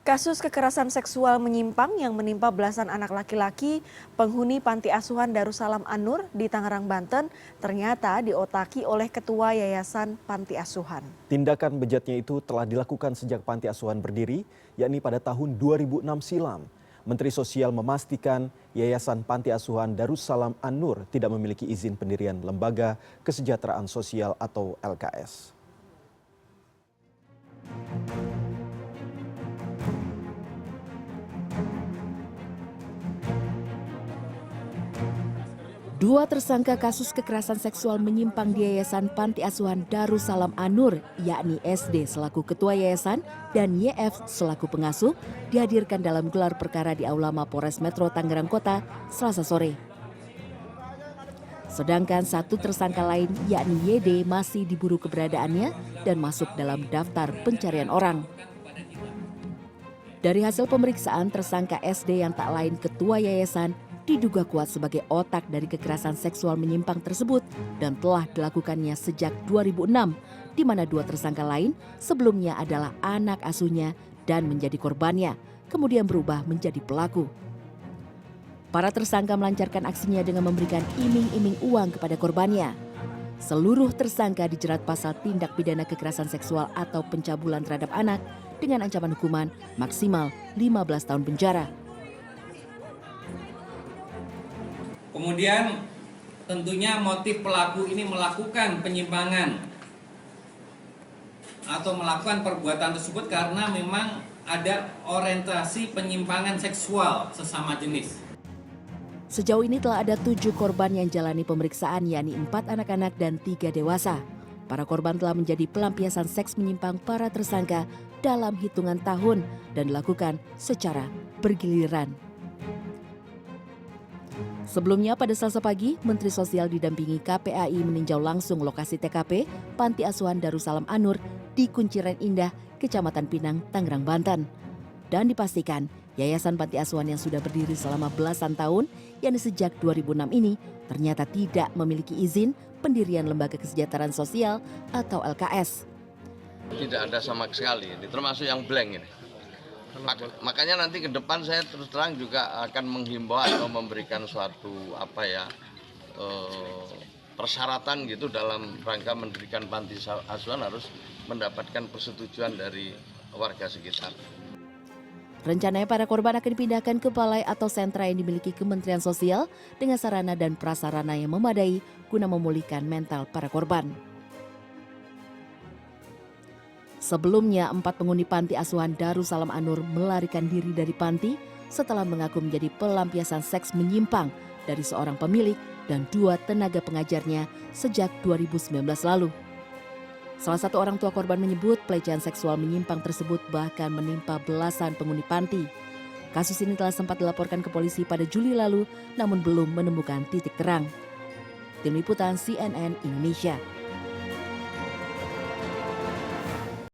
Kasus kekerasan seksual menyimpang yang menimpa belasan anak laki-laki penghuni panti asuhan Darussalam An-Nur di Tangerang, Banten ternyata diotaki oleh ketua yayasan panti asuhan. Tindakan bejatnya itu telah dilakukan sejak panti asuhan berdiri, yakni pada tahun 2006 silam. Menteri Sosial memastikan Yayasan Panti Asuhan Darussalam An-Nur tidak memiliki izin pendirian Lembaga Kesejahteraan Sosial atau LKS. Dua tersangka kasus kekerasan seksual menyimpang di Yayasan Panti Asuhan Darussalam An-Nur, yakni SD selaku ketua yayasan dan YF selaku pengasuh, dihadirkan dalam gelar perkara di Aula Mapolres Metro Tangerang Kota, Selasa sore. Sedangkan satu tersangka lain, yakni YD, masih diburu keberadaannya dan masuk dalam daftar pencarian orang. Dari hasil pemeriksaan, tersangka SD yang tak lain ketua yayasan diduga kuat sebagai otak dari kekerasan seksual menyimpang tersebut dan telah dilakukannya sejak 2006, di mana dua tersangka lain sebelumnya adalah anak asuhnya dan menjadi korbannya, kemudian berubah menjadi pelaku. Para tersangka melancarkan aksinya dengan memberikan iming-iming uang kepada korbannya. Seluruh tersangka dijerat pasal tindak pidana kekerasan seksual atau pencabulan terhadap anak dengan ancaman hukuman maksimal 15 tahun penjara. Kemudian tentunya motif pelaku ini melakukan penyimpangan atau melakukan perbuatan tersebut karena memang ada orientasi penyimpangan seksual sesama jenis. Sejauh ini telah ada 7 korban yang jalani pemeriksaan, yakni 4 anak-anak dan 3 dewasa. Para korban telah menjadi pelampiasan seks menyimpang para tersangka dalam hitungan tahun dan dilakukan secara bergiliran. Sebelumnya pada Selasa pagi, Menteri Sosial didampingi KPAI meninjau langsung lokasi TKP Panti Asuhan Darussalam An-Nur di Kunciran Indah, Kecamatan Pinang, Tangerang, Banten. Dan dipastikan Yayasan Panti Asuhan yang sudah berdiri selama belasan tahun, yakni sejak 2006 ini, ternyata tidak memiliki izin pendirian Lembaga Kesejahteraan Sosial atau LKS. Tidak ada sama sekali, ini termasuk yang blank ini. Makanya nanti ke depan saya terus terang juga akan menghimbau atau memberikan suatu persyaratan gitu dalam rangka mendirikan panti asuhan harus mendapatkan persetujuan dari warga sekitar. Rencananya para korban akan dipindahkan ke balai atau sentra yang dimiliki Kementerian Sosial dengan sarana dan prasarana yang memadai guna memulihkan mental para korban. Sebelumnya, 4 penghuni panti asuhan Darussalam An-Nur melarikan diri dari panti setelah mengaku menjadi pelampiasan seks menyimpang dari seorang pemilik dan 2 tenaga pengajarnya sejak 2019 lalu. Salah satu orang tua korban menyebut pelecehan seksual menyimpang tersebut bahkan menimpa belasan penghuni panti. Kasus ini telah sempat dilaporkan ke polisi pada Juli lalu, namun belum menemukan titik terang. Tim Liputan CNN Indonesia.